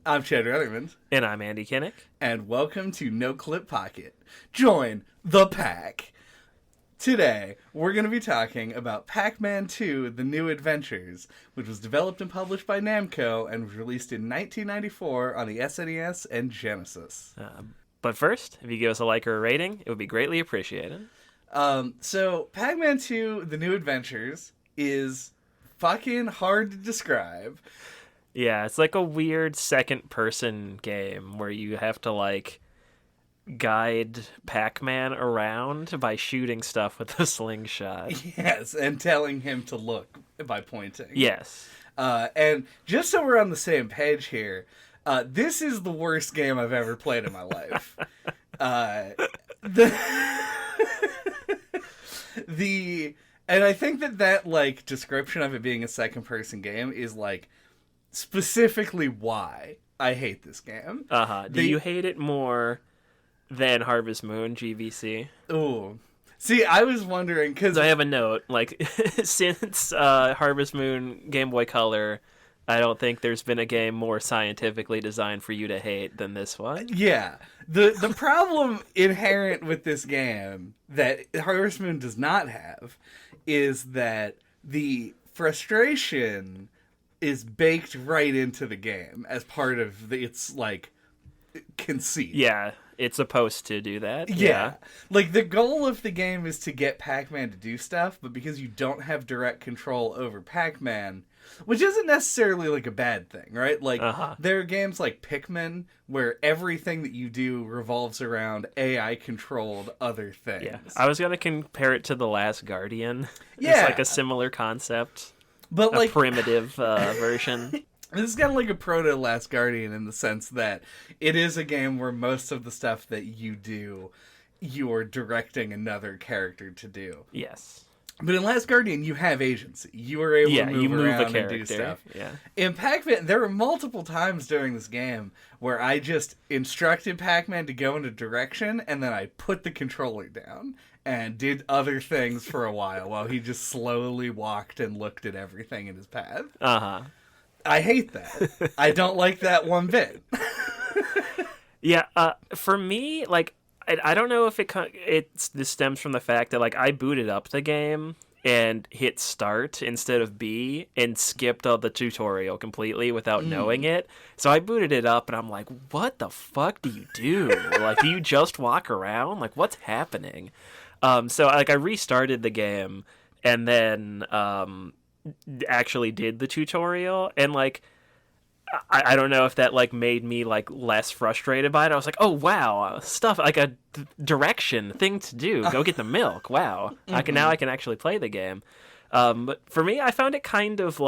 I'm Chad Ruthermond. And I'm Andy Kinnick. And welcome to NOCLIP Pocket. Join the pack. Today, we're going to be talking about Pac-Man 2, The New Adventures, which was developed and published by Namco and was released in 1994 on the SNES and Genesis. But first, if you give us a like or a rating, it would be greatly appreciated. So, Pac-Man 2, The New Adventures is fucking hard to describe. Yeah, it's like a weird second-person game where you have to, guide Pac-Man around by shooting stuff with a slingshot. Yes, and telling him to look by pointing. Yes. And just so we're on the same page here, this is the worst game I've ever played in my life. And I think that description of it being a second-person game is, specifically why I hate this game. Do you hate it more than Harvest Moon GVC? Ooh. See, I was wondering, because I have a note, since Harvest Moon Game Boy Color, I don't think there's been a game more scientifically designed for you to hate than this one. Yeah. The problem inherent with this game that Harvest Moon does not have is that the frustration is baked right into the game as part of its conceit. Yeah, it's supposed to do that. Yeah. The goal of the game is to get Pac-Man to do stuff, but because you don't have direct control over Pac-Man, which isn't necessarily a bad thing, right? There are games like Pac-Man where everything that you do revolves around AI-controlled other things. Yeah, I was going to compare it to The Last Guardian. Yeah. It's a similar concept. But a primitive version. This is kind of like a proto Last Guardian in the sense that it is a game where most of the stuff that you do, you're directing another character to do. Yes. But in Last Guardian, you have agency. You are able to move around and do stuff. Yeah. In Pac-Man, there were multiple times during this game where I just instructed Pac-Man to go in a direction, and then I put the controller down and did other things for a while he just slowly walked and looked at everything in his path. I hate that. I don't like that one bit. Yeah, for me, I don't know if this stems from the fact that I booted up the game and hit start instead of B and skipped all the tutorial completely without knowing it. So I booted it up and I'm like, what the fuck do you do? Do you just walk around? What's happening? So I restarted the game and then actually did the tutorial, and I don't know if that made me less frustrated by it. I was like, oh wow, stuff a direction thing to do. Go get the milk. Wow, Mm-hmm. I can actually play the game. But for me, I found it kind of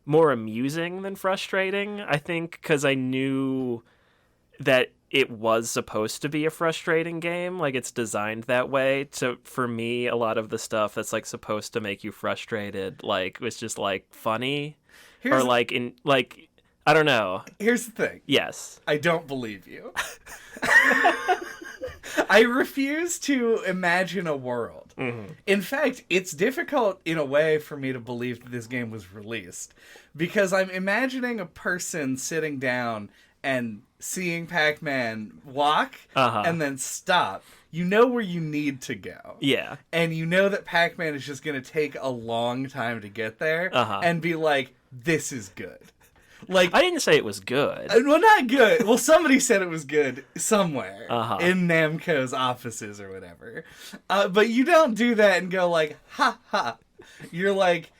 more amusing than frustrating. I think because I knew that it was supposed to be a frustrating game. It's designed that way. So for me, a lot of the stuff that's supposed to make you frustrated, was just funny. I don't know. Here's the thing. Yes. I don't believe you. I refuse to imagine a world. Mm-hmm. In fact, it's difficult in a way for me to believe that this game was released, because I'm imagining a person sitting down and seeing Pac-Man walk and then stop. You know where you need to go. Yeah. And you know that Pac-Man is just going to take a long time to get there and be like, this is good. I didn't say it was good. Well, not good. Well, somebody said it was good somewhere in Namco's offices or whatever. But you don't do that and go ha ha. You're like,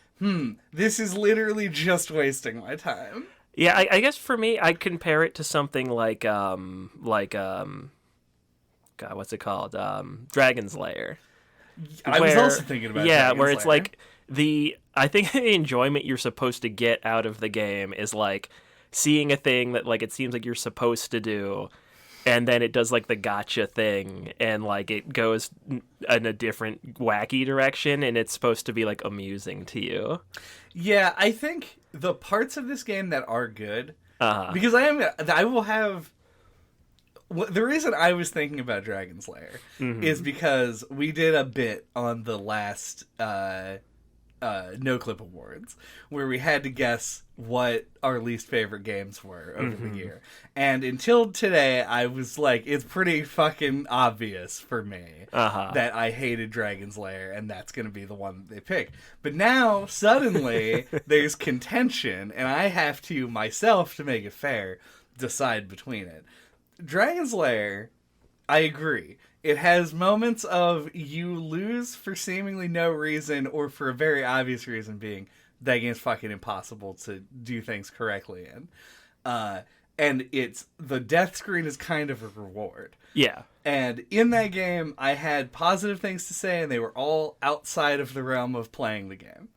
this is literally just wasting my time. Yeah, I guess for me, I'd compare it to something God, what's it called? Dragon's Lair. I was also thinking about Dragon's where it's Lair. I think the enjoyment you're supposed to get out of the game is seeing a thing that it seems like you're supposed to do, and then it does the gotcha thing, and it goes in a different wacky direction, and it's supposed to be amusing to you. Yeah, I think the parts of this game that are good, because I will have. The reason I was thinking about Dragon's Lair is because we did a bit on the last NoClip Awards, where we had to guess what our least favorite games were over the year. And until today, I was like, it's pretty fucking obvious for me that I hated Dragon's Lair, and that's going to be the one that they pick. But now, suddenly, there's contention, and I have to, myself, to make it fair, decide between it. Dragon's Lair, I agree. It has moments of you lose for seemingly no reason or for a very obvious reason being that game's fucking impossible to do things correctly in. And the death screen is kind of a reward. Yeah. And in that game, I had positive things to say, and they were all outside of the realm of playing the game.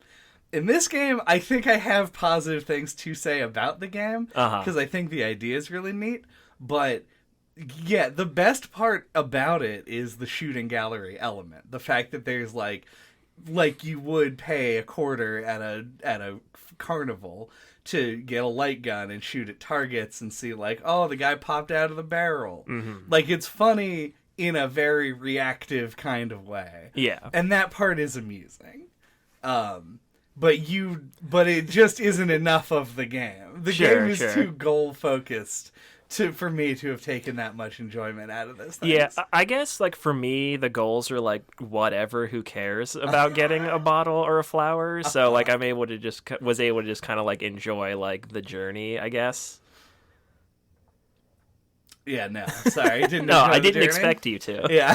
In this game, I think I have positive things to say about the game, because I think the idea is really neat, but... yeah, the best part about it is the shooting gallery element. The fact that there's like you would pay a quarter at a carnival to get a light gun and shoot at targets and see like, oh, the guy popped out of the barrel. Like, it's funny in a very reactive kind of way. Yeah. And that part is amusing. But it just isn't enough of the game. The game is too goal focused for me to have taken that much enjoyment out of this thing. Yeah, I guess, like, for me, the goals are, like, whatever, who cares about getting a bottle or a flower? So, like, was able to just kind of, like, enjoy, like, the journey, I guess. Yeah, no, sorry. I didn't expect you to. Yeah.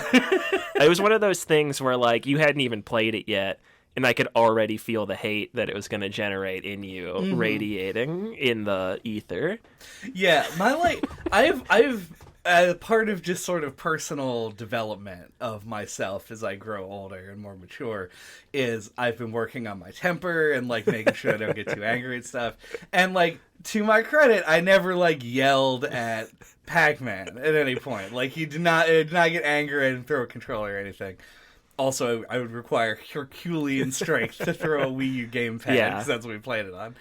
It was one of those things where, like, you hadn't even played it yet, and I could already feel the hate that it was going to generate in you, radiating in the ether. Yeah, I've part of just sort of personal development of myself as I grow older and more mature is I've been working on my temper and like making sure I don't get too angry and stuff. And like, to my credit, I never like yelled at Pac-Man at any point. Like, he did not get angry and throw a controller or anything. Also, I would require Herculean strength to throw a Wii U gamepad, because that's what we played it on.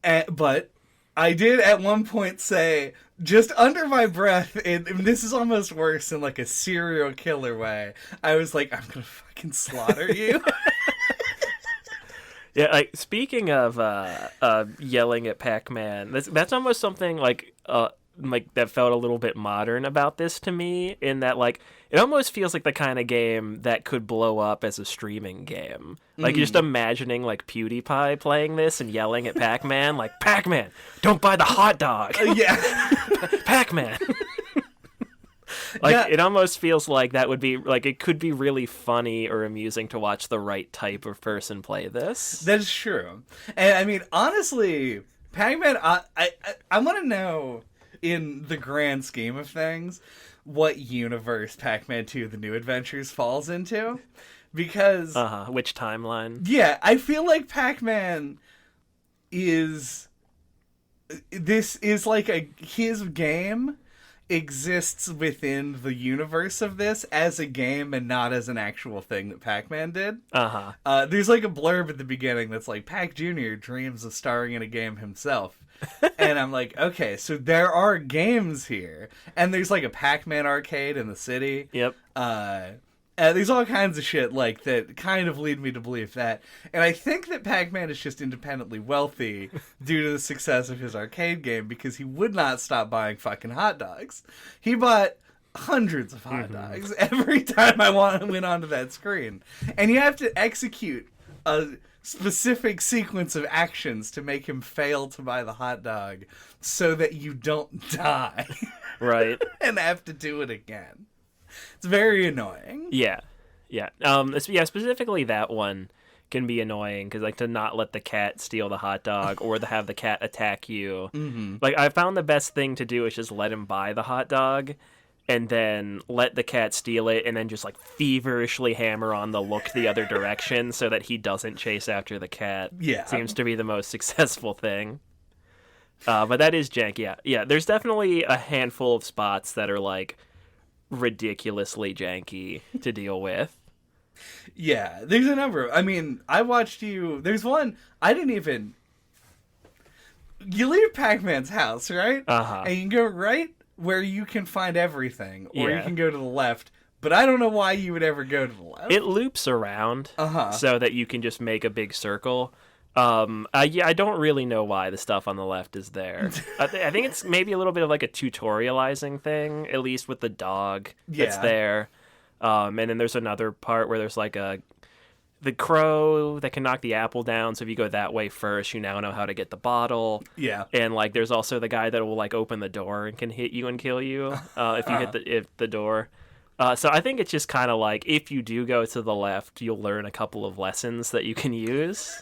But I did at one point say, just under my breath, and this is almost worse in like a serial killer way, I was like, I'm gonna fucking slaughter you. Yeah, like, speaking of yelling at Pac-Man, that's almost something like that felt a little bit modern about this to me, in that, like, it almost feels like the kind of game that could blow up as a streaming game. Like, you're just imagining, like, PewDiePie playing this and yelling at Pac-Man, like, Pac-Man, don't buy the hot dog! Yeah. Pac-Man! Like, it almost feels like that would be, like, it could be really funny or amusing to watch the right type of person play this. That's true. And, I mean, honestly, Pac-Man, I want to know, in the grand scheme of things, what universe Pac-Man 2 The New Adventures falls into. Because... which timeline? Yeah, I feel like Pac-Man is... This is like his game exists within the universe of this as a game and not as an actual thing that Pac-Man did. There's like a blurb at the beginning that's like, Pac Jr. dreams of starring in a game himself. And I'm like, okay, so there are games here. And there's like a Pac-Man arcade in the city. Yep. There's all kinds of shit like that kind of lead me to believe that. And I think that Pac-Man is just independently wealthy due to the success of his arcade game, because he would not stop buying fucking hot dogs. He bought hundreds of hot dogs every time I went onto that screen. And you have to execute a specific sequence of actions to make him fail to buy the hot dog so that you don't die. Right. And have to do it again. It's very annoying. Yeah. Specifically that one can be annoying, because, like, to not let the cat steal the hot dog or to have the cat attack you. Like, I found the best thing to do is just let him buy the hot dog and then let the cat steal it, and then just, like, feverishly hammer on the look the other direction so that he doesn't chase after the cat. Yeah. Seems to be the most successful thing. But that is jank. Yeah, there's definitely a handful of spots that are, like, ridiculously janky to deal with. Yeah, there's a number. I mean, I watched you... There's one... I didn't even... You leave Pac-Man's house, right? And you go right where you can find everything. Or you can go to the left, but I don't know why you would ever go to the left. It loops around so that you can just make a big circle. I don't really know why the stuff on the left is there. I think it's maybe a little bit of like a tutorializing thing, at least with the dog that's there. And then there's another part where there's like the crow that can knock the apple down. So if you go that way first, you now know how to get the bottle. Yeah. And like there's also the guy that will like open the door and can hit you and kill you if you hit the door. So I think it's just kind of like if you do go to the left, you'll learn a couple of lessons that you can use.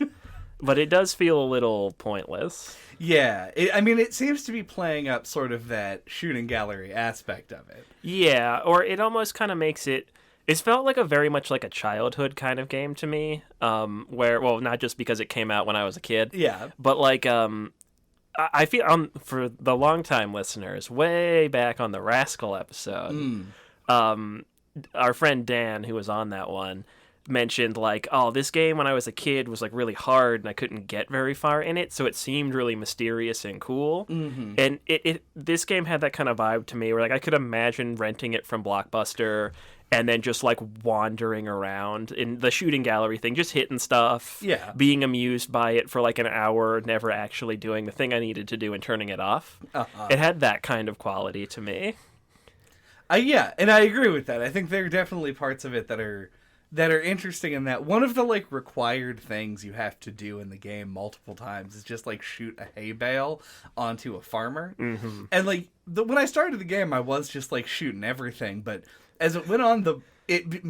But it does feel a little pointless. Yeah. It seems to be playing up sort of that shooting gallery aspect of it. Yeah, or it almost kind of makes it... It's felt like very much like a childhood kind of game to me, where, well, not just because it came out when I was a kid. Yeah. But like, I feel, for the longtime listeners, way back on the Rascal episode, our friend Dan, who was on that one, mentioned like, oh, this game when I was a kid was like really hard and I couldn't get very far in it, so it seemed really mysterious and cool. And this game had that kind of vibe to me where like I could imagine renting it from Blockbuster and then just like wandering around in the shooting gallery thing, just hitting stuff, being amused by it for like an hour, never actually doing the thing I needed to do and turning it off. It had that kind of quality to me. Yeah, and I agree with that. I think there are definitely parts of it that are interesting in that. One of the like required things you have to do in the game multiple times is just like shoot a hay bale onto a farmer. And like when I started the game, I was just like shooting everything, but as it went on, it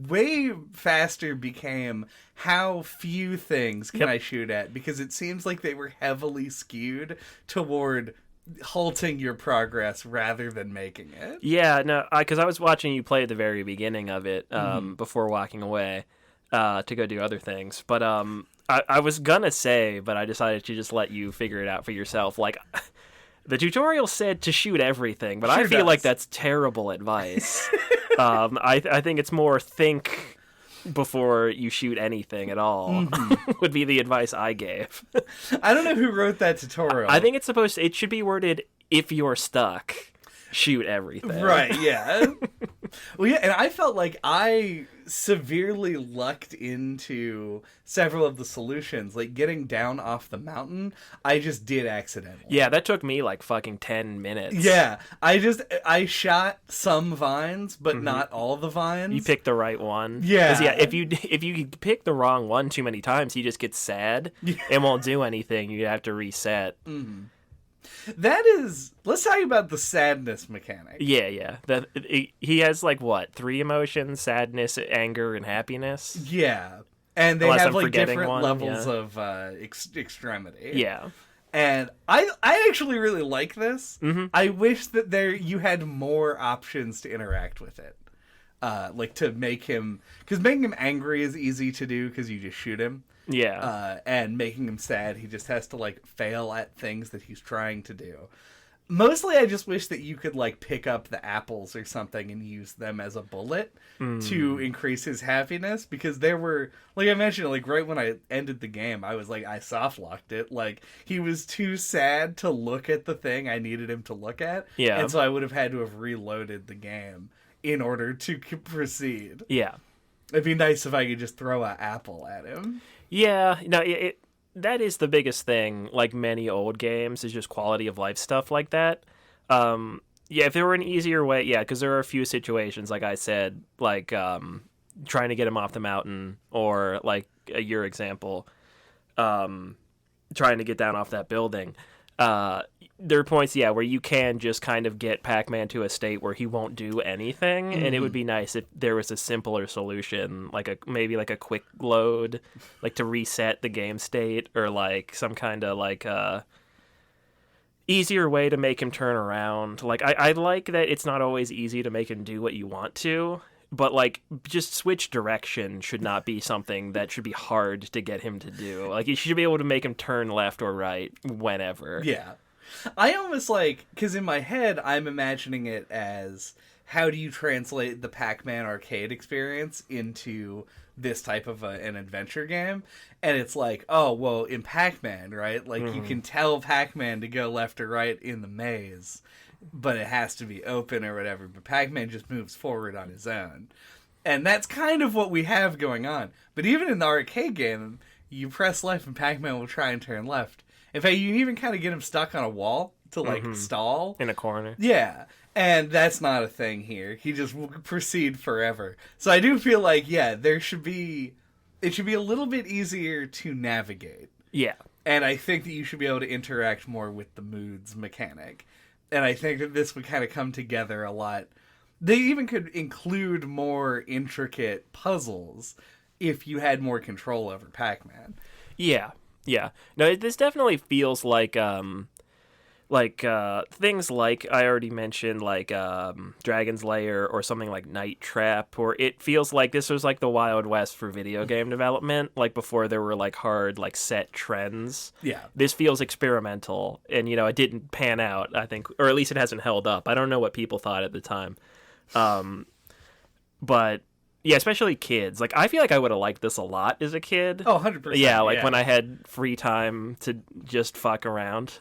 way faster became how few things can I shoot at, because it seems like they were heavily skewed toward halting your progress rather than making it. Yeah, no, because I was watching you play at the very beginning of it before walking away to go do other things. But I was gonna say, but I decided to just let you figure it out for yourself. Like, the tutorial said to shoot everything, but I feel like that's terrible advice. I think it's more think before you shoot anything at all would be the advice I gave. I don't know who wrote that tutorial. I think it should be worded, if you're stuck, shoot everything. Right, yeah. Well, yeah, and I felt like I severely lucked into several of the solutions. Like, getting down off the mountain, I just did accidentally. Yeah, that took me like fucking 10 minutes. Yeah, I shot some vines, but not all the vines. You picked the right one. Yeah. 'Cause, yeah, if you pick the wrong one too many times, he just gets sad and won't do anything. You have to reset. Let's talk about the sadness mechanic. Yeah. He has like what, 3 emotions: sadness, anger, and happiness. Yeah, and they Unless have I'm like forgetting different one, levels of extremity. Yeah. And I actually really like this. I wish that you had more options to interact with it. Like to make him, because making him angry is easy to do because you just shoot him. Yeah. And making him sad, he just has to like fail at things that he's trying to do. Mostly I just wish that you could like pick up the apples or something and use them as a bullet to increase his happiness, because there were, like I mentioned, like right when I ended the game, I was like, I soft locked it. Like, he was too sad to look at the thing I needed him to look at. Yeah. And so I would have had to have reloaded the game in order to proceed. Yeah. It'd be nice if I could just throw an apple at him. Yeah, no, that is the biggest thing, like many old games, is just quality of life stuff like that. Yeah, if there were an easier way, yeah, because there are a few situations, like I said, like trying to get him off the mountain, or like your example, trying to get down off that building. There are points, yeah, where you can just kind of get Pac-Man to a state where he won't do anything, and it would be nice if there was a simpler solution, like maybe like a quick load, like to reset the game state, or like some kind of like easier way to make him turn around. Like, I like that it's not always easy to make him do what you want to, but like just switch direction should not be something that should be hard to get him to do. Like, you should be able to make him turn left or right whenever. Yeah. I almost like, because in my head, I'm imagining it as, how do you translate the Pac-Man arcade experience into this type of an adventure game? And it's like, oh, well, in Pac-Man, right? Like, you can tell Pac-Man to go left or right in the maze. but it has to be open or whatever. But Pac-Man just moves forward on his own. And that's kind of what we have going on. But even in the arcade game, you press left and Pac-Man will try and turn left. In fact, you can even kind of get him stuck on a wall to, like, stall. In a corner. Yeah. And that's not a thing here. He just will proceed forever. So I do feel like, yeah, it should be a little bit easier to navigate. Yeah. And I think that you should be able to interact more with the moods mechanic. And I think that this would kind of come together a lot. They even could include more intricate puzzles if you had more control over Pac-Man. Yeah. Yeah. No, this definitely feels like things like I already mentioned, like Dragon's Lair or something like Night Trap, or it feels like this was like the Wild West for video game development, like before there were like hard like set trends. Yeah. This feels experimental, and you know, it didn't pan out, I think, or at least it hasn't held up. I don't know what people thought at the time. But yeah, especially kids. Like, I feel like I would have liked this a lot as a kid. Oh, 100%. Yeah, like when I had free time to just fuck around.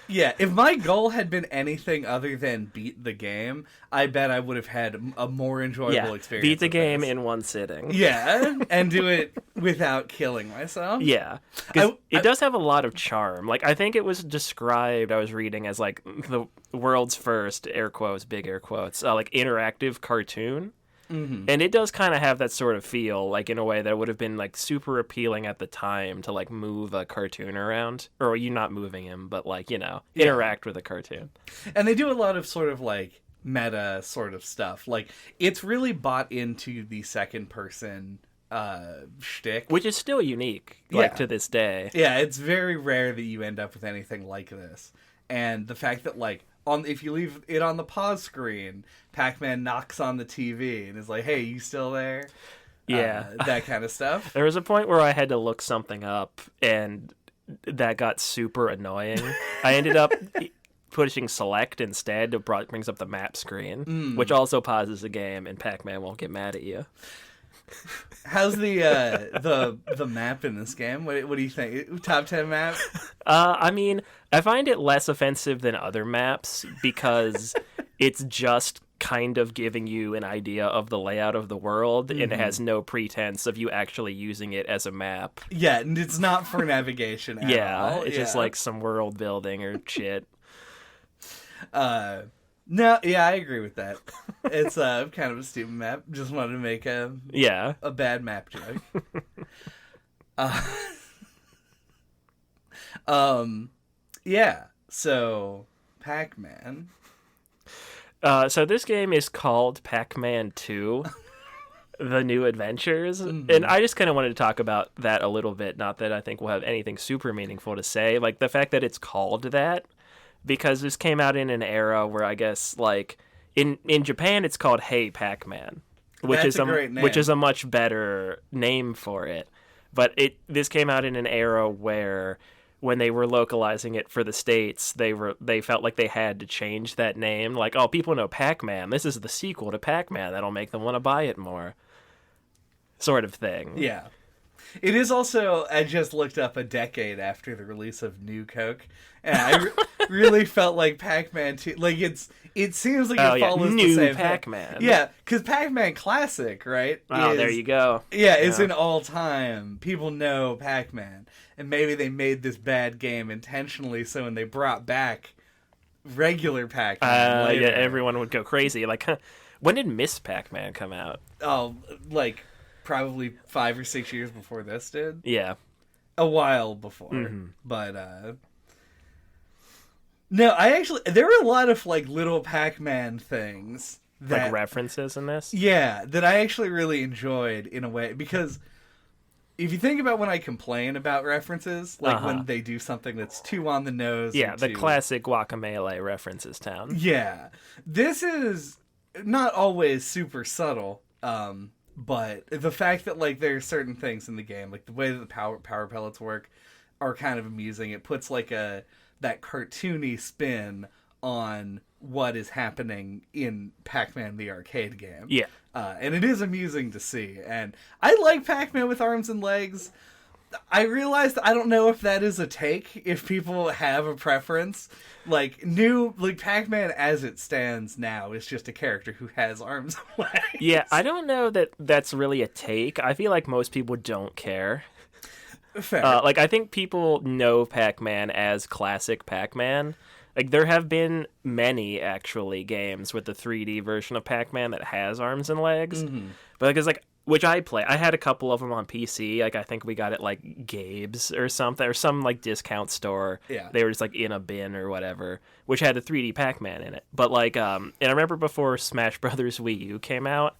Yeah, if my goal had been anything other than beat the game, I bet I would have had a more enjoyable experience. Beat the game in one sitting. Yeah, and do it without killing myself. Yeah, because it does have a lot of charm. Like, I think it was described, I was reading, as like the world's first, air quotes, big air quotes, like interactive cartoon. Mm-hmm. And it does kind of have that sort of feel, like in a way that would have been like super appealing at the time to like move a cartoon around, or you not moving him, but like, you know, interact with a cartoon. And they do a lot of sort of like meta sort of stuff. Like, it's really bought into the second person shtick, which is still unique, like to this day. Yeah, it's very rare that you end up with anything like this. And the fact that like if you leave it on the pause screen, Pac-Man knocks on the TV and is like, "Hey, you still there?" Yeah, that kind of stuff. There was a point where I had to look something up, and that got super annoying. I ended up pushing select instead. It brings up the map screen, which also pauses the game, and Pac-Man won't get mad at you. How's the map in this game? What do you think? Top 10 map? I mean, I find it less offensive than other maps because it's just kind of giving you an idea of the layout of the world, and it has no pretense of you actually using it as a map. Yeah, and it's not for navigation at all. It's just like some world building or shit. No, yeah, I agree with that. It's kind of a stupid map. Just wanted to make a bad map joke. Yeah. So Pac-Man. So this game is called Pac-Man 2. The New Adventures. And I just kind of wanted to talk about that a little bit. Not that I think we'll have anything super meaningful to say. Like the fact that it's called that. Because this came out in an era where I guess like in Japan it's called Hey Pac-Man, which is a much better name for it. But this came out in an era where when they were localizing it for the States, they felt like they had to change that name. Like, oh, people know Pac-Man. This is the sequel to Pac-Man. That'll make them want to buy it more. Sort of thing. Yeah. It is also, I just looked up a decade after the release of New Coke, and I really felt like Pac-Man 2, like it seems like it follows the same Pac-Man. Thing. Yeah, because Pac-Man Classic, right? Oh, there you go. Yeah, it's an all-time. People know Pac-Man, and maybe they made this bad game intentionally so when they brought back regular Pac-Man later, yeah, everyone would go crazy. Like, when did Miss Pac-Man come out? Oh, like probably 5 or 6 years before this did. Yeah. A while before. But no, there were a lot of like little Pac-Man things that, like references in this? Yeah, that I actually really enjoyed in a way, because if you think about when I complain about references, like when they do something that's too on the nose. Yeah, the classic Guacamelee references town. Yeah. This is not always super subtle. But the fact that like there are certain things in the game, like the way that the power pellets work, are kind of amusing. It puts like that cartoony spin on what is happening in Pac-Man the arcade game. Yeah, and it is amusing to see. And I like Pac-Man with arms and legs, I realized I don't know if that is a take, if people have a preference. Like, Pac-Man as it stands now is just a character who has arms and legs. Yeah, I don't know that that's really a take. I feel like most people don't care. Fair. Like, I think people know Pac-Man as classic Pac-Man. Like, there have been many, actually, games with the 3D version of Pac-Man that has arms and legs. Mm-hmm. But, because, like, which I play. I had a couple of them on PC. Like, I think we got it, like, Gabe's or something, or some, like, discount store. Yeah. They were just, like, in a bin or whatever, which had a 3D Pac-Man in it. But, like, and I remember before Smash Brothers Wii U came out,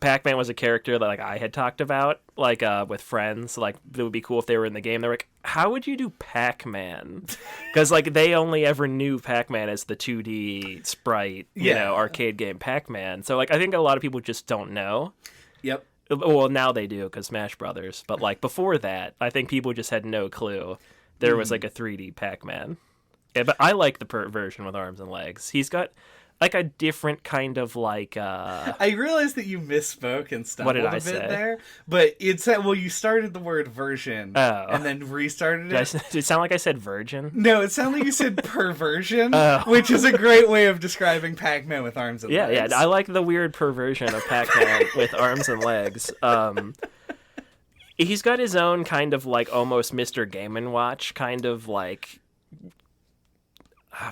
Pac-Man was a character that, like, I had talked about, like, with friends. Like, it would be cool if they were in the game. They're like, how would you do Pac-Man? Because, like, they only ever knew Pac-Man as the 2D sprite, you know, arcade game Pac-Man. So, like, I think a lot of people just don't know. Yep. Well, now they do because Smash Brothers. But, like, before that, I think people just had no clue there was, like, a 3D Pac-Man. Yeah, but I like the Perversion with arms and legs. He's got, like, a different kind of, like... I realized that you misspoke and stumbled a bit say? there. But it said, well, you started the word version and then restarted it. Did it sound like I said virgin? No, it sounded like you said perversion, which is a great way of describing Pac-Man with arms and legs. Yeah, I like the weird perversion of Pac-Man with arms and legs. He's got his own kind of, like, almost Mr. Game & Watch kind of, like...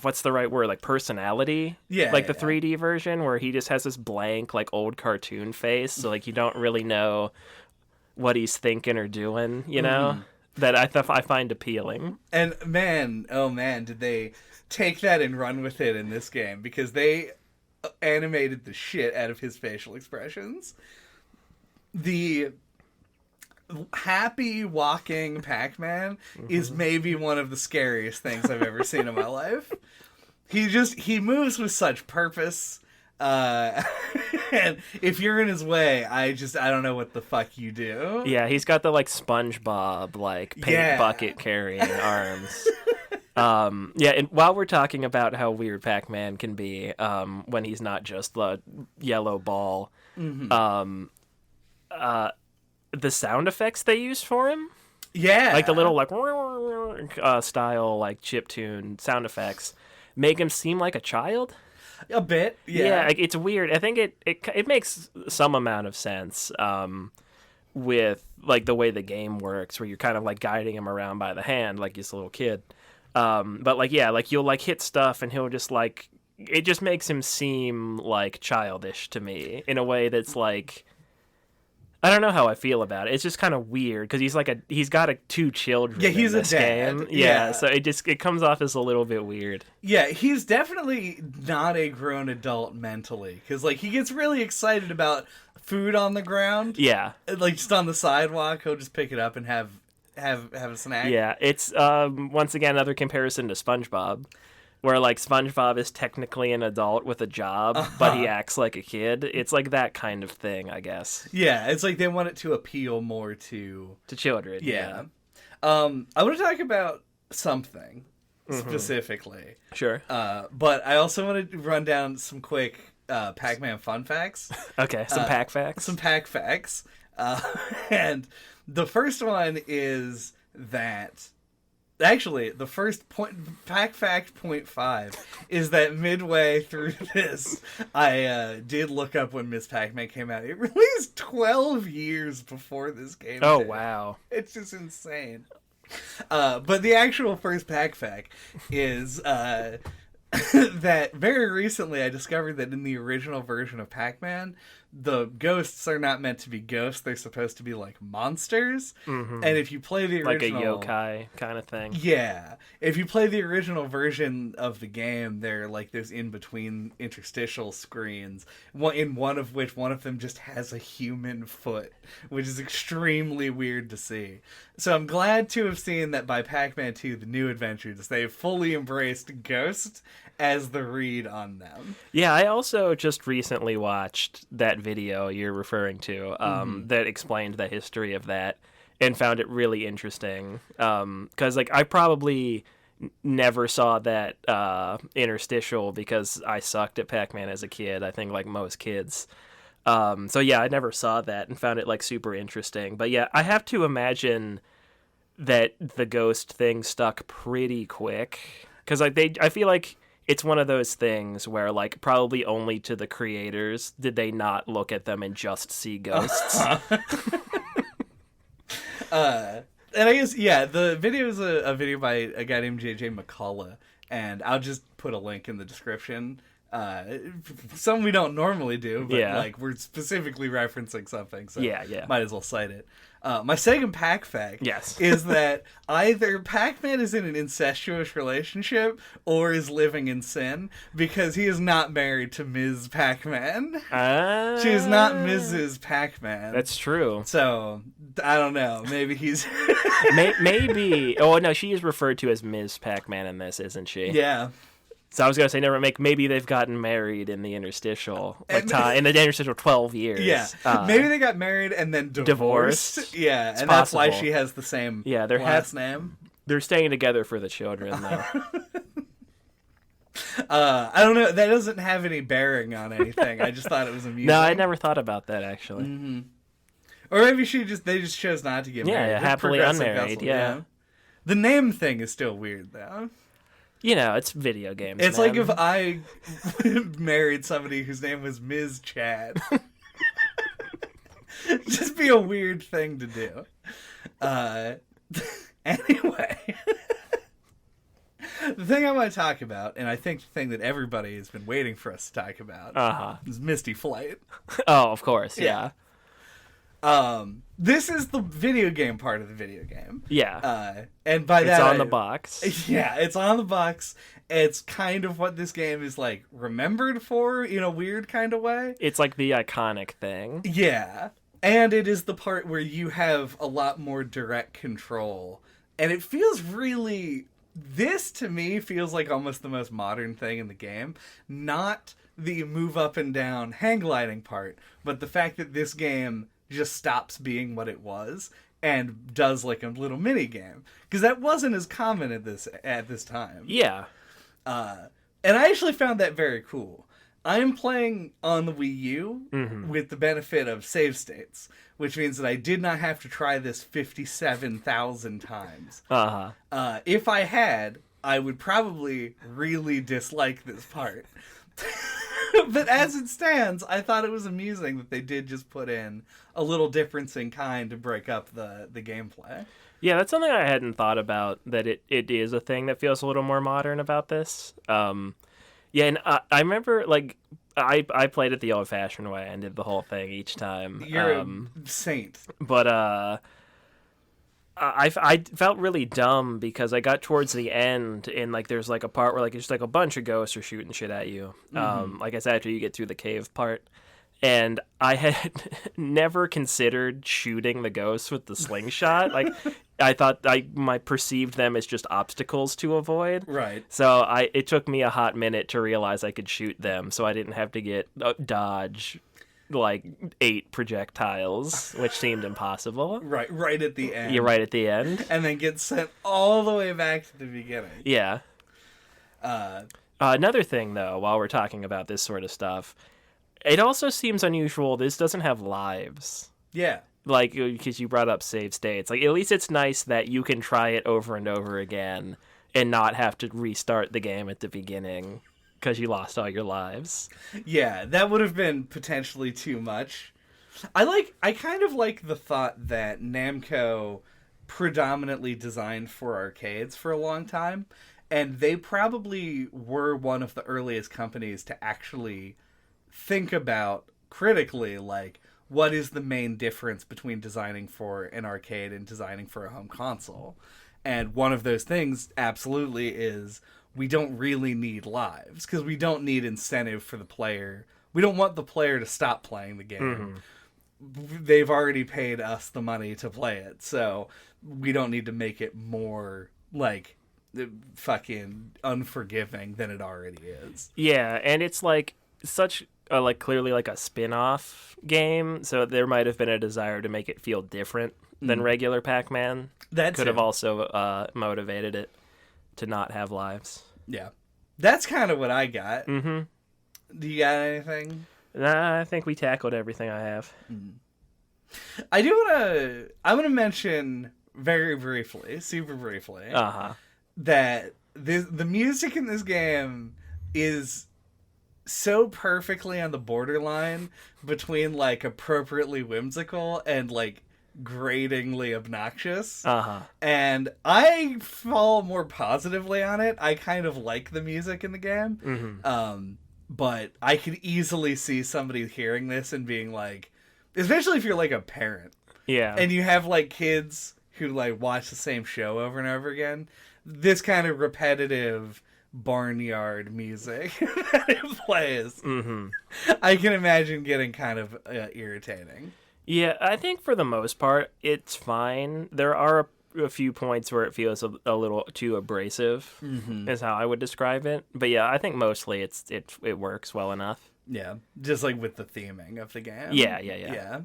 what's the right word? Like, personality? Yeah. Like the 3D version where he just has this blank, like, old cartoon face. So, like, you don't really know what he's thinking or doing, you know? That I find appealing. And, man, oh, man, did they take that and run with it in this game. Because they animated the shit out of his facial expressions. The... happy walking Pac-Man is maybe one of the scariest things I've ever seen in my life. He moves with such purpose. And if you're in his way, I don't know what the fuck you do. Yeah, he's got the, like, SpongeBob, like, paint bucket carrying arms. Yeah, and while we're talking about how weird Pac-Man can be, when he's not just the yellow ball, the sound effects they use for him, like the little, like, style, like, chiptune sound effects, make him seem like a child a bit. Like, it's weird. I think it makes some amount of sense with, like, the way the game works, where you're kind of, like, guiding him around by the hand like he's a little kid, but, like, yeah, like, you'll, like, hit stuff and he'll just, like, it just makes him seem, like, childish to me in a way that's, like, I don't know how I feel about it. It's just kind of weird because he's got two children. Yeah, he's in this a dad. game. Yeah, so it comes off as a little bit weird. Yeah, he's definitely not a grown adult mentally because, like, he gets really excited about food on the ground. Yeah, like, just on the sidewalk, he'll just pick it up and have a snack. Yeah, it's once again another comparison to SpongeBob. Where, like, SpongeBob is technically an adult with a job, but he acts like a kid. It's like that kind of thing, I guess. Yeah, it's like they want it to appeal more to children. Yeah. I want to talk about something specifically. Sure. But I also want to run down some quick Pac-Man fun facts. Okay, some Pac facts. Some Pac facts. And the first one is that... Actually, the first Pac fact 0.5 is that midway through this, I did look up when Miss Pac-Man came out. It released 12 years before this game. Oh, did. wow. It's just insane. But the actual first Pac fact is that very recently I discovered that in the original version of Pac-Man, the ghosts are not meant to be ghosts. They're supposed to be, like, monsters. And if you play the original... like a yokai kind of thing. Yeah. If you play the original version of the game, they're, like, there's in-between interstitial screens, in one of which one of them just has a human foot, which is extremely weird to see. So I'm glad to have seen that by Pac-Man 2, The New Adventures, they've fully embraced Ghost as the read on them. Yeah, I also just recently watched that video you're referring to that explained the history of that and found it really interesting. Because, like, I probably never saw that interstitial because I sucked at Pac-Man as a kid, I think, like most kids. So, yeah, I never saw that and found it, like, super interesting. But, yeah, I have to imagine that the ghost thing stuck pretty quick. Because I feel like it's one of those things where, like, probably only to the creators did they not look at them and just see ghosts. And I guess, yeah, the video is a video by a guy named JJ McCullough, and I'll just put a link in the description. Something we don't normally do, but like we're specifically referencing something, so might as well cite it. My second Pac fact is that either Pac-Man is in an incestuous relationship or is living in sin, because he is not married to Ms. Pac-Man. She is not Mrs. Pac-Man. That's true. So, I don't know. Maybe he's... maybe... Oh, no, she is referred to as Ms. Pac-Man in this, isn't she? Yeah. So I was gonna say, maybe they've gotten married in the interstitional time, in the interstitial 12 years. Yeah, maybe they got married and then divorced. Yeah, it's and possible. That's why she has the same last name. They're staying together for the children, though. I don't know. That doesn't have any bearing on anything. I just thought it was amusing. No, I never thought about that actually. Mm-hmm. Or maybe they just chose not to get married. Yeah, happily unmarried. Yeah. The name thing is still weird though. You know, it's video games. It's man. like if I married somebody whose name was Ms. Chad. Just be a weird thing to do. Anyway. The thing I want to talk about, and I think the thing that everybody has been waiting for us to talk about, is Misty Flight. Oh, of course, yeah. This is the video game part of the video game. Yeah. And by that, it's on the box. Yeah, it's on the box. It's kind of what this game is, like, remembered for in a weird kind of way. It's like the iconic thing. Yeah. And it is the part where you have a lot more direct control. And it feels really... This, to me, feels like almost the most modern thing in the game. Not the move up and down hang gliding part, but the fact that this game just stops being what it was and does like a little mini game, because that wasn't as common at this time. Yeah. And I actually found that very cool. I am playing on the Wii U with the benefit of save states, which means that I did not have to try this 57,000 times. If I had, I would probably really dislike this part. But as it stands, I thought it was amusing that they did just put in a little difference in kind to break up the gameplay. Yeah, that's something I hadn't thought about, that it is a thing that feels a little more modern about this. Yeah, and I remember, like, I played it the old-fashioned way and did the whole thing each time. You're a saint. But I felt really dumb because I got towards the end and like there's like a part where like it's like a bunch of ghosts are shooting shit at you. Like I said, after you get through the cave part. And I had never considered shooting the ghosts with the slingshot. Like, I thought I perceived them as just obstacles to avoid. Right. So it took me a hot minute to realize I could shoot them, so I didn't have to get dodge like 8 projectiles, which seemed impossible. Right at the end. You're right at the end. And then get sent all the way back to the beginning. Yeah. Another thing, though, while we're talking about this sort of stuff, it also seems unusual this doesn't have lives. Yeah. Like, because you brought up save states. Like, at least it's nice that you can try it over and over again and not have to restart the game at the beginning because you lost all your lives. Yeah, that would have been potentially too much. I kind of like the thought that Namco predominantly designed for arcades for a long time, and they probably were one of the earliest companies to actually think about critically, like, what is the main difference between designing for an arcade and designing for a home console? And one of those things absolutely is we don't really need lives, because we don't need incentive for the player. We don't want the player to stop playing the game. They've already paid us the money to play it, so we don't need to make it more, like, fucking unforgiving than it already is. Yeah, and it's like such like clearly like a spin-off game, so there might have been a desire to make it feel different than regular Pac-Man. That could have also motivated it to not have lives. Yeah, that's kind of what I got. Do you got anything? Nah, I think we tackled everything I have. I want to mention very briefly, super briefly, Uh-huh. that the music in this game is so perfectly on the borderline between like appropriately whimsical and like gratingly obnoxious. Uh-huh. And I fall more positively on it. I kind of like the music in the game. Mm-hmm. But I could easily see somebody hearing this and being like, especially if you're like a parent. Yeah. And you have like kids who like watch the same show over and over again. This kind of repetitive barnyard music that it plays, I can imagine getting kind of irritating. Yeah, I think for the most part, it's fine. There are a few points where it feels a little too abrasive, is how I would describe it. But yeah, I think mostly it works well enough. Yeah, just like with the theming of the game. Yeah.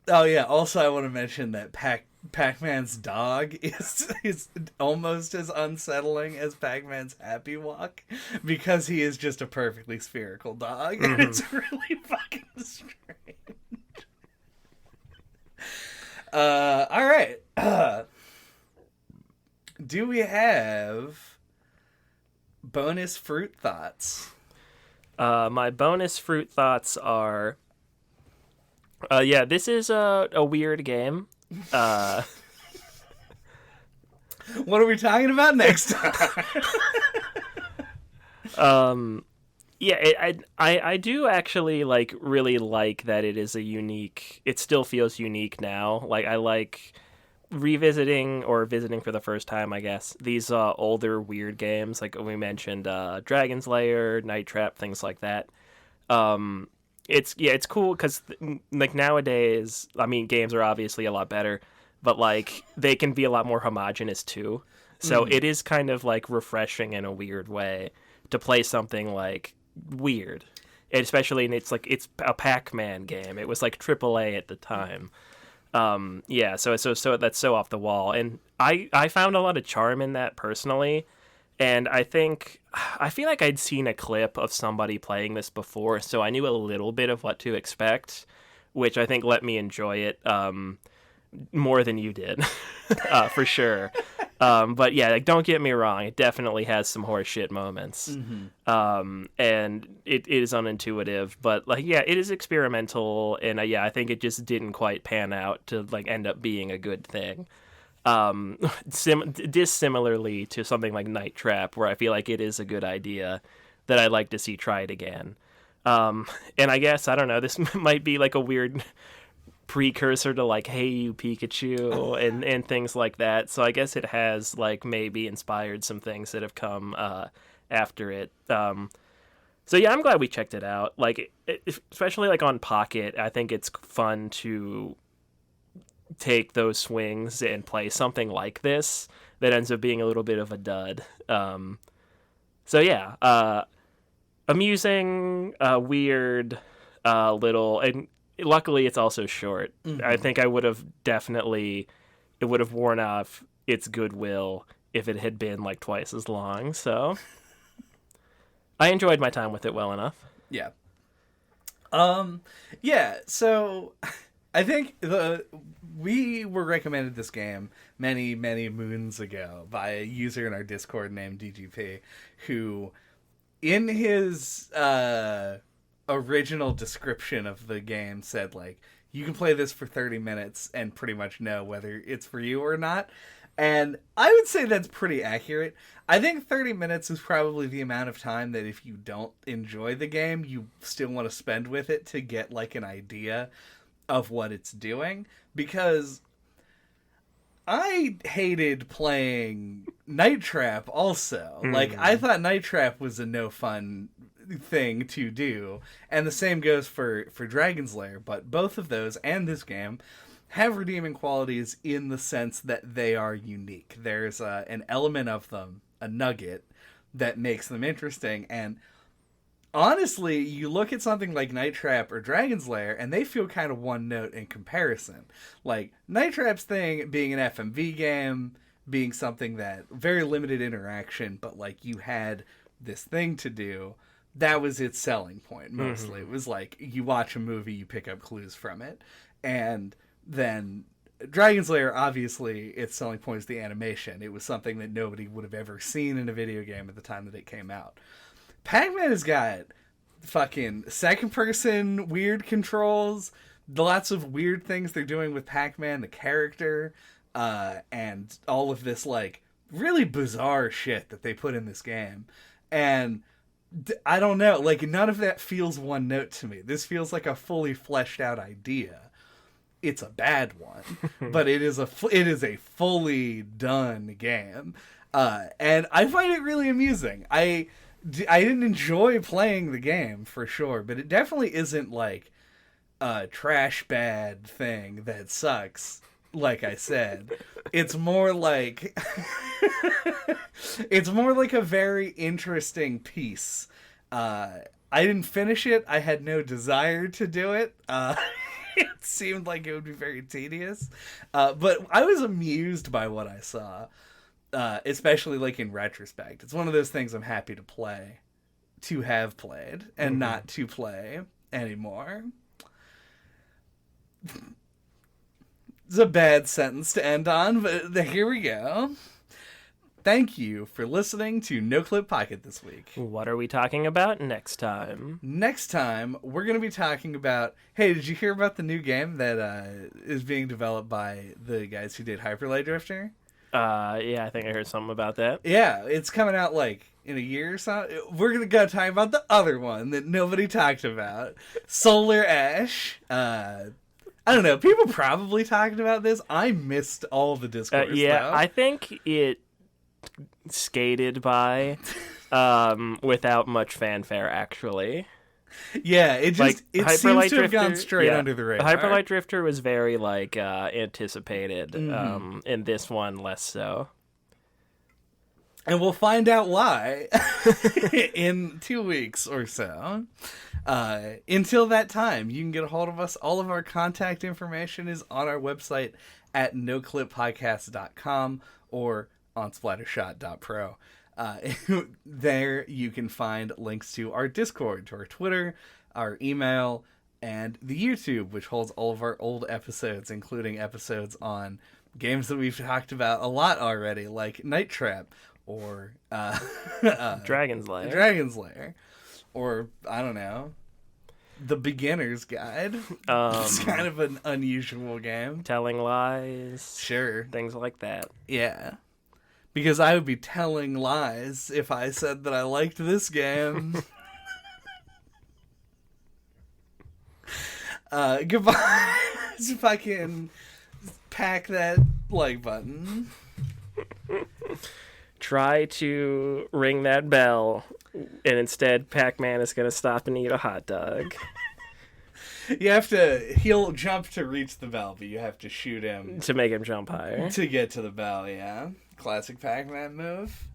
Oh yeah. Also, I want to mention that Pac-Man's dog is almost as unsettling as Pac-Man's Happy Walk because he is just a perfectly spherical dog, and it's really fucking strange. All right. Do we have bonus fruit thoughts? My bonus fruit thoughts are... yeah, this is a weird game. What are we talking about next time? Yeah, I do actually like really like that it is a unique. It still feels unique now. Like I like revisiting or visiting for the first time, I guess, these older weird games like we mentioned, Dragon's Lair, Night Trap, things like that. It's cool because like nowadays, I mean, games are obviously a lot better, but like they can be a lot more homogenous too. So it is kind of like refreshing in a weird way to play something like weird, and especially it's a Pac-Man game. It was like AAA at the time. Yeah, so that's so off the wall, and I found a lot of charm in that personally. And I feel like I'd seen a clip of somebody playing this before, so I knew a little bit of what to expect, which I think let me enjoy it more than you did, for sure. But yeah, like, don't get me wrong, it definitely has some horseshit moments, and it is unintuitive, but like, yeah, it is experimental, and yeah, I think it just didn't quite pan out to like end up being a good thing. Dissimilarly to something like Night Trap, where I feel like it is a good idea that I'd like to see tried again. And I guess, I don't know, this might be like a weird precursor to like Hey You Pikachu and things like that. So I guess it has like maybe inspired some things that have come after it. So yeah, I'm glad we checked it out. Like, especially like on Pocket, I think it's fun to take those swings and play something like this that ends up being a little bit of a dud. So yeah, amusing, weird, little, and luckily it's also short. I think it would have worn off its goodwill if it had been like twice as long. So I enjoyed my time with it well enough. Yeah. Yeah, so I think we were recommended this game many, many moons ago by a user in our Discord named DGP, who, in his original description of the game, said, like, you can play this for 30 minutes and pretty much know whether it's for you or not. And I would say that's pretty accurate. I think 30 minutes is probably the amount of time that if you don't enjoy the game, you still want to spend with it to get, like, an idea of what it's doing, because I hated playing Night Trap also. Like, I thought Night Trap was a no fun thing to do, and the same goes for Dragon's Lair, but both of those and this game have redeeming qualities in the sense that they are unique. There's an element of them, a nugget, that makes them interesting, and honestly, you look at something like Night Trap or Dragon's Lair, and they feel kind of one note in comparison. Like, Night Trap's thing being an FMV game, being something that very limited interaction, but like you had this thing to do, that was its selling point mostly. It was like, you watch a movie, you pick up clues from it. And then Dragon's Lair, obviously, its selling point is the animation. It was something that nobody would have ever seen in a video game at the time that it came out. Pac-Man has got fucking second-person weird controls, lots of weird things they're doing with Pac-Man, the character, and all of this, like, really bizarre shit that they put in this game. And I don't know, like, none of that feels one note to me. This feels like a fully fleshed out idea. It's a bad one, but it is a fully done game. And I find it really amusing. I didn't enjoy playing the game for sure, but it definitely isn't like a trash bad thing that sucks. Like I said, it's more like a very interesting piece. I didn't finish it. I had no desire to do it. It seemed like it would be very tedious. But I was amused by what I saw. Especially like in retrospect. It's one of those things I'm happy to have played, and not to play anymore. It's a bad sentence to end on, but here we go. Thank you for listening to NOCLIP Pocket this week. What are we talking about next time? Next time, we're going to be talking about... Hey, did you hear about the new game that is being developed by the guys who did Hyper Light Drifter? Yeah, I think I heard something about that. Yeah, it's coming out, like, in a year or so. We're going to go talk about the other one that nobody talked about. Solar Ash. I don't know. People probably talked about this. I missed all the discourse, though. I think it skated by without much fanfare, actually. Yeah, it just it seems to have gone straight under the radar. Hyper Light Drifter was very like anticipated. In this one, less so. And we'll find out why in 2 weeks or so. Until that time, you can get a hold of us. All of our contact information is on our website at noclippodcast.com or on splattershot.pro. There you can find links to our Discord, to our Twitter, our email, and the YouTube, which holds all of our old episodes, including episodes on games that we've talked about a lot already, like Night Trap or Dragon's Lair. Dragon's Lair. Or, I don't know, The Beginner's Guide. It's kind of an unusual game. Telling lies. Sure. Things like that. Yeah. Because I would be telling lies if I said that I liked this game. Goodbye. Just fucking pack that like button. Try to ring that bell, and instead Pac-Man is going to stop and eat a hot dog. He'll jump to reach the bell, but you have to shoot him. To make him jump higher. To get to the bell, yeah. Classic Pac-Man move.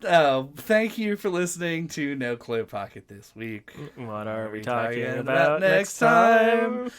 Oh, thank you for listening to NOCLIP Pocket this week. What are we talking about next time?